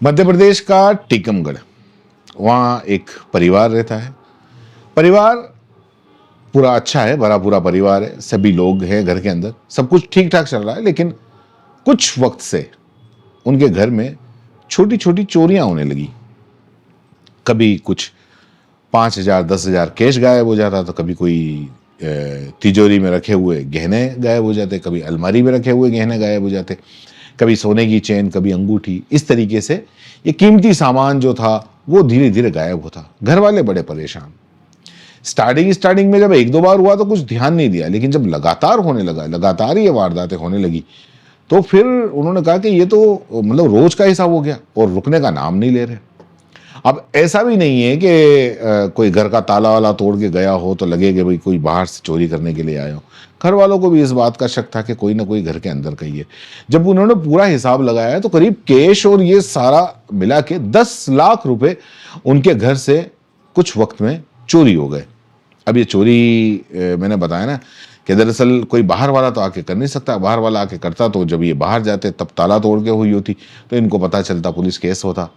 मध्य प्रदेश का टीकमगढ़, वहाँ एक परिवार रहता है। परिवार पूरा अच्छा है, भरा पूरा परिवार है, सभी लोग हैं घर के अंदर, सब कुछ ठीक ठाक चल रहा है। लेकिन कुछ वक्त से उनके घर में छोटी छोटी चोरियां होने लगी। कभी कुछ 5,000 10,000 कैश गायब हो जाता, तो कभी कोई तिजोरी में रखे हुए गहने गायब हो जाते, कभी अलमारी में रखे हुए गहने गायब हो जाते, कभी सोने की चेन, कभी अंगूठी। इस तरीके से ये कीमती सामान जो था वो धीरे धीरे गायब होता। घर वाले बड़े परेशान। स्टार्टिंग में जब एक दो बार हुआ तो कुछ ध्यान नहीं दिया, लेकिन जब लगातार होने लगा, लगातार ये वारदातें होने लगी, तो फिर उन्होंने कहा कि ये तो मतलब रोज का हिसाब हो गया और रुकने का नाम नहीं ले रहे। अब ऐसा भी नहीं है कि कोई घर का ताला वाला तोड़ के गया हो तो लगे कि भाई कोई बाहर से चोरी करने के लिए आया हो। घर वालों को भी इस बात का शक था कि कोई ना कोई घर के अंदर का ही है। जब उन्होंने पूरा हिसाब लगाया तो करीब कैश और ये सारा मिला के 10 लाख रुपए उनके घर से कुछ वक्त में चोरी हो गए। अब ये चोरी मैंने बताया ना कि दरअसल कोई बाहर वाला तो आके कर नहीं सकता। बाहर वाला आके करता तो जब ये बाहर जाते तब ताला तोड़ के हुई होती, तो इनको पता चलता, पुलिस केस होता।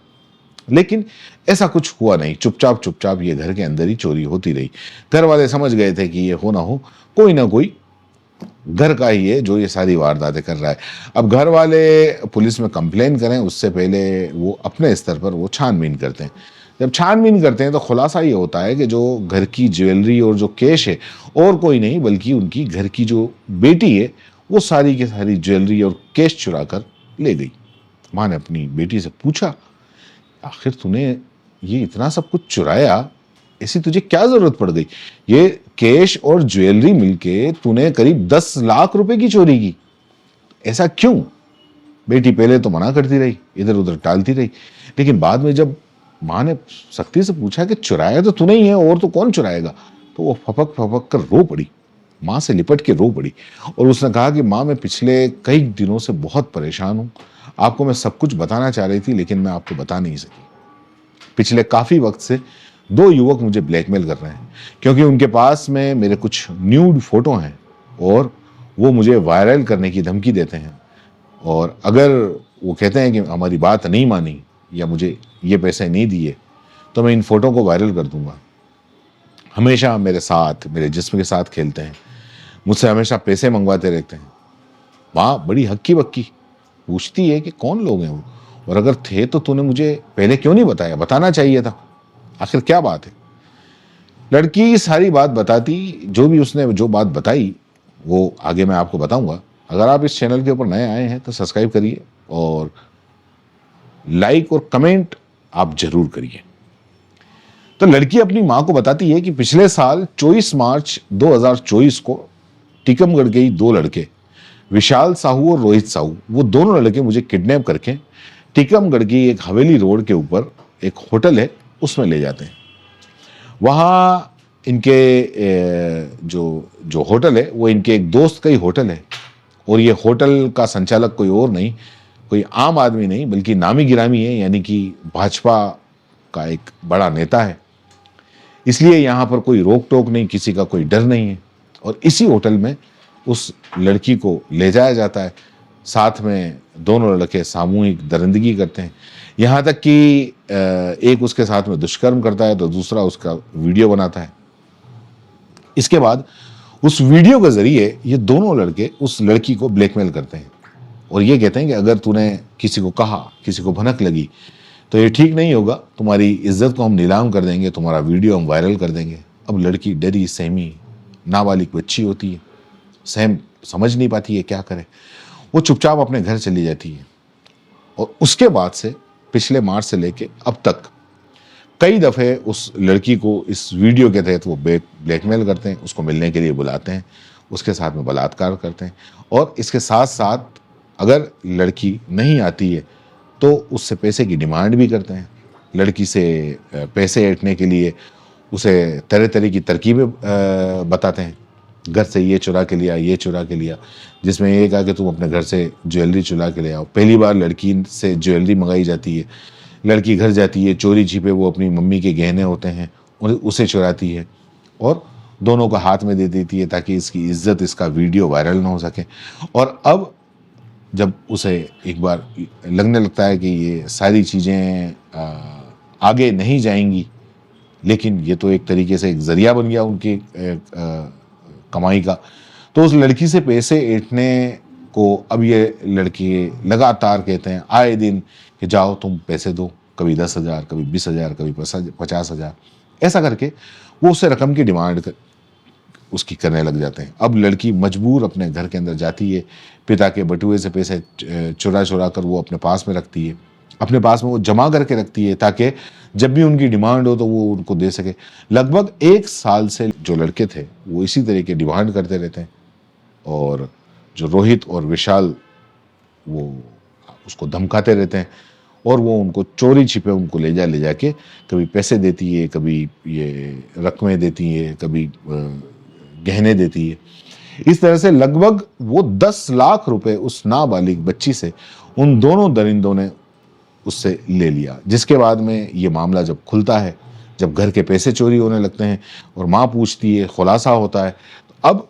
लेकिन ऐसा कुछ हुआ नहीं। चुपचाप चुपचाप ये घर के अंदर ही चोरी होती रही। घर वाले समझ गए थे कि ये हो ना हो कोई ना कोई घर का ही है जो ये सारी वारदातें कर रहा है। अब घर वाले पुलिस में कंप्लेन करें उससे पहले वो अपने स्तर पर वो छानबीन करते हैं। जब छानबीन करते हैं तो खुलासा ये होता है कि जो घर की ज्वेलरी और जो कैश है, और कोई नहीं बल्कि उनकी घर की जो बेटी है, वो सारी की सारी ज्वेलरी और कैश चुरा कर ले गई। माँ ने अपनी बेटी से पूछा, आखिर तूने ये इतना सब कुछ चुराया, ऐसी तुझे क्या जरूरत पड़ गई? ये कैश और ज्वेलरी मिलके तूने करीब 10 लाख रुपए की चोरी की, ऐसा क्यों? बेटी पहले तो मना करती रही, इधर उधर टालती रही, लेकिन बाद में जब माँ ने सख्ती से पूछा कि चुराया तो तूने ही है, और तो कौन चुराएगा, तो वो फपक फपक कर रो पड़ी। माँ से लिपट के रो पड़ी और उसने कहा कि माँ, मैं पिछले कई दिनों से बहुत परेशान हूं। आपको मैं सब कुछ बताना चाह रही थी लेकिन मैं आपको बता नहीं सकी। पिछले काफी वक्त से दो युवक मुझे ब्लैकमेल कर रहे हैं क्योंकि उनके पास में मेरे कुछ न्यूड फोटो हैं और वो मुझे वायरल करने की धमकी देते हैं। और अगर वो कहते हैं कि हमारी बात नहीं मानी या मुझे ये पैसे नहीं दिए तो मैं इन फोटो को वायरल कर दूंगा। हमेशा मेरे साथ, मेरे जिस्म के साथ खेलते हैं, मुझसे हमेशा पैसे मंगवाते रहते हैं। माँ बड़ी हक्की बक्की पूछती है कि कौन लोग हैं वो, और अगर थे तो तूने मुझे पहले क्यों नहीं बताया? बताना चाहिए था, आखिर क्या बात है? लड़की सारी बात बताती, जो भी उसने जो बात बताई वो आगे मैं आपको बताऊंगा। अगर आप इस चैनल के ऊपर नए आए हैं तो सब्सक्राइब करिए और लाइक और कमेंट आप जरूर करिए। तो लड़की अपनी मां को बताती है कि पिछले साल 24 मार्च 2024 को टीकमगढ़ के ही दो लड़के, विशाल साहू और रोहित साहू, वो दोनों लड़के मुझे किडनैप करके टीकमगढ़ की एक हवेली रोड के ऊपर एक होटल है उसमें ले जाते हैं। वहाँ इनके जो जो होटल है वो इनके एक दोस्त का ही होटल है, और ये होटल का संचालक कोई और नहीं, कोई आम आदमी नहीं बल्कि नामी गिरामी है, यानी कि भाजपा का एक बड़ा नेता है। इसलिए यहाँ पर कोई रोक टोक नहीं, किसी का कोई डर नहीं है। और इसी होटल में उस लड़की को ले जाया जाता है। साथ में दोनों लड़के सामूहिक दरिंदगी करते हैं, यहाँ तक कि एक उसके साथ में दुष्कर्म करता है तो दूसरा उसका वीडियो बनाता है। इसके बाद उस वीडियो के जरिए ये दोनों लड़के उस लड़की को ब्लैकमेल करते हैं और ये कहते हैं कि अगर तूने किसी को कहा, किसी को भनक लगी तो ये ठीक नहीं होगा, तुम्हारी इज्जत को हम नीलाम कर देंगे, तुम्हारा वीडियो हम वायरल कर देंगे। अब लड़की डरी सहमी, नाबालिग बच्ची होती है, सहम समझ नहीं पाती है क्या करे। वो चुपचाप अपने घर चली जाती है। और उसके बाद से पिछले मार्च से लेके अब तक कई दफ़े उस लड़की को इस वीडियो के तहत वो ब्लैकमेल करते हैं, उसको मिलने के लिए बुलाते हैं, उसके साथ में बलात्कार करते हैं। और इसके साथ साथ अगर लड़की नहीं आती है तो उससे पैसे की डिमांड भी करते हैं। लड़की से पैसे ऐंठने के लिए उसे तरह तरह की तरकीबें बताते हैं। घर से ये चुरा के लिया, ये चुरा के लिया, जिसमें ये कहा कि तुम अपने घर से ज्वेलरी चुरा के ले आओ। पहली बार लड़की से ज्वेलरी मंगाई जाती है, लड़की घर जाती है, चोरी छिपे वो अपनी मम्मी के गहने होते हैं उसे चुराती है और दोनों को हाथ में दे देती है ताकि इसकी इज्जत, इसका वीडियो वायरल ना हो सके। और अब जब उसे एक बार लगने लगता है कि ये सारी चीज़ें आगे नहीं जाएंगी, लेकिन ये तो एक तरीके से एक ज़रिया बन गया उनकी कमाई का, तो उस लड़की से पैसे ऐंठने को अब ये लड़के लगातार कहते हैं आए दिन कि जाओ तुम पैसे दो, कभी 10,000, कभी 20,000, कभी 50,000, ऐसा करके वो उससे रकम की डिमांड उसकी करने लग जाते हैं। अब लड़की मजबूर अपने घर के अंदर जाती है, पिता के बटुए से पैसे चुरा चुरा कर वो अपने पास में रखती है, अपने पास में वो जमा करके रखती है ताकि जब भी उनकी डिमांड हो तो वो उनको दे सके। लगभग 1 साल से जो लड़के थे वो इसी तरह के डिमांड करते रहते हैं, और जो रोहित और विशाल वो उसको धमकाते रहते हैं, और वो उनको चोरी छिपे उनको ले जाके कभी पैसे देती है, कभी ये रकमें देती है, कभी गहने देती है। इस तरह से लगभग वो 10 लाख रुपए उस नाबालिग बच्ची से उन दोनों दरिंदों ने उससे ले लिया। जिसके बाद में ये मामला जब खुलता है, जब घर के पैसे चोरी होने लगते हैं और माँ पूछती है, खुलासा होता है, तो अब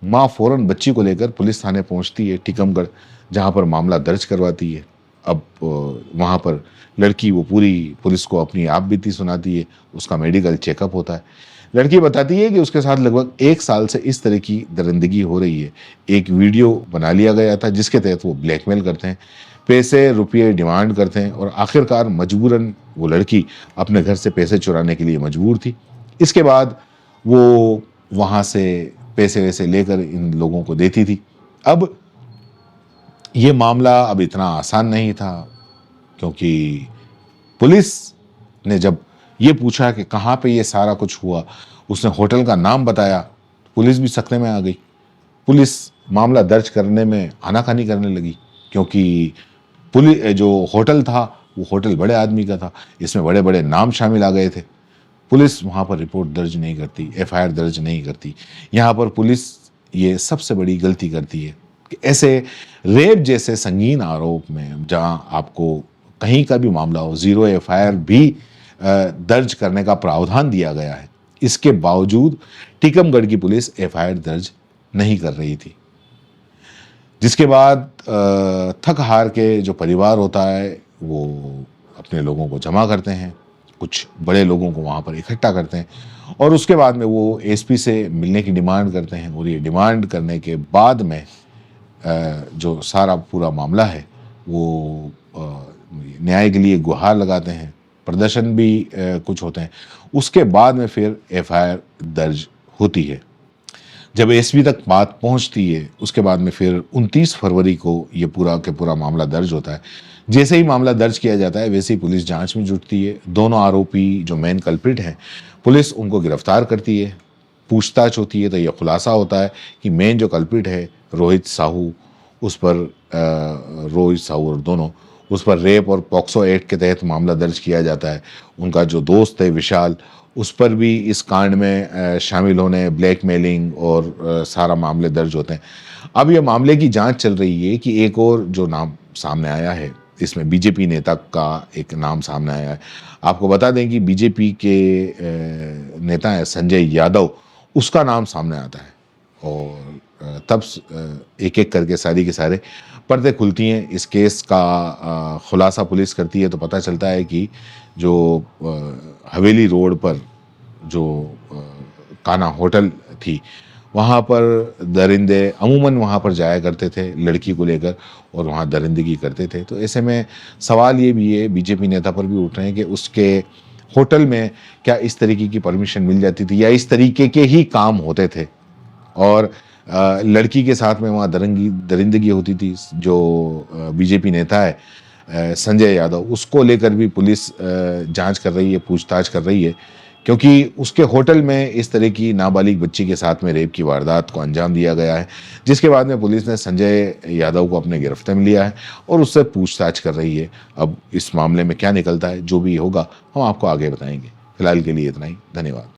माँ फौरन बच्ची को लेकर पुलिस थाने पहुंचती है टीकमगढ़, जहां पर मामला दर्ज करवाती है। अब वहां पर लड़की वो पूरी पुलिस को अपनी आप बीती सुनाती है, उसका मेडिकल चेकअप होता है। लड़की बताती है कि उसके साथ लगभग 1 साल से इस तरह की दरिंदगी हो रही है। एक वीडियो बना लिया गया था जिसके तहत वो ब्लैकमेल करते हैं, पैसे रुपये डिमांड करते हैं, और आखिरकार मजबूरन वो लड़की अपने घर से पैसे चुराने के लिए मजबूर थी। इसके बाद वो वहाँ से पैसे वैसे लेकर इन लोगों को देती थी। अब ये मामला अब इतना आसान नहीं था, क्योंकि पुलिस ने जब ये पूछा कि कहाँ पे ये सारा कुछ हुआ, उसने होटल का नाम बताया, पुलिस भी सकते में आ गई। पुलिस मामला दर्ज करने में आनाकानी करने लगी, क्योंकि पुलिस जो होटल था वो होटल बड़े आदमी का था, इसमें बड़े बड़े नाम शामिल आ गए थे। पुलिस वहाँ पर रिपोर्ट दर्ज नहीं करती, एफआईआर दर्ज नहीं करती। यहाँ पर पुलिस ये सबसे बड़ी गलती करती है कि ऐसे रेप जैसे संगीन आरोप में जहाँ आपको कहीं का भी मामला हो, 0 एफआईआर भी दर्ज करने का प्रावधान दिया गया है, इसके बावजूद टीकमगढ़ की पुलिस एफआईआर दर्ज नहीं कर रही थी। जिसके बाद थक हार के जो परिवार होता है वो अपने लोगों को जमा करते हैं, कुछ बड़े लोगों को वहाँ पर इकट्ठा करते हैं, और उसके बाद में वो एसपी से मिलने की डिमांड करते हैं। और ये डिमांड करने के बाद में जो सारा पूरा मामला है वो न्याय के लिए गुहार लगाते हैं, प्रदर्शन भी कुछ होते हैं। उसके बाद में फिर एफआईआर दर्ज होती है। जब एसपी तक बात पहुंचती है, उसके बाद में फिर 29 फरवरी को ये पूरा के पूरा मामला दर्ज होता है। जैसे ही मामला दर्ज किया जाता है वैसे ही पुलिस जांच में जुटती है। दोनों आरोपी जो मेन कल्प्रिट हैं, पुलिस उनको गिरफ्तार करती है, पूछताछ होती है, तो यह खुलासा होता है कि मेन जो कल्प्रिट है रोहित साहू, उस पर रोहित साहू और दोनों उस पर रेप और पॉक्सो एक्ट के तहत मामला दर्ज किया जाता है। उनका जो दोस्त है विशाल, उस पर भी इस कांड में शामिल होने, ब्लैकमेलिंग और सारा मामले दर्ज होते हैं। अब ये मामले की जांच चल रही है कि एक और जो नाम सामने आया है, इसमें बीजेपी नेता का एक नाम सामने आया है। आपको बता दें कि बीजेपी के नेता है संजय यादव, उसका नाम सामने आता है, और तब एक एक करके सारी के सारे पर्दे खुलती हैं। इस केस का खुलासा पुलिस करती है तो पता चलता है कि जो हवेली रोड पर जो काना होटल थी, वहाँ पर दरिंदे अमूमन वहाँ पर जाया करते थे लड़की को लेकर, और वहाँ दरिंदगी करते थे। तो ऐसे में सवाल ये भी है, बीजेपी नेता पर भी उठ रहे हैं कि उसके होटल में क्या इस तरीके की परमिशन मिल जाती थी, या इस तरीके के ही काम होते थे, और लड़की के साथ में वहाँ दरिंदगी होती थी। जो बीजेपी नेता है संजय यादव, उसको लेकर भी पुलिस जांच कर रही है, पूछताछ कर रही है, क्योंकि उसके होटल में इस तरह की नाबालिग बच्ची के साथ में रेप की वारदात को अंजाम दिया गया है। जिसके बाद में पुलिस ने संजय यादव को अपने गिरफ्त में लिया है और उससे पूछताछ कर रही है। अब इस मामले में क्या निकलता है, जो भी होगा हम आपको आगे बताएंगे। फिलहाल के लिए इतना ही, धन्यवाद।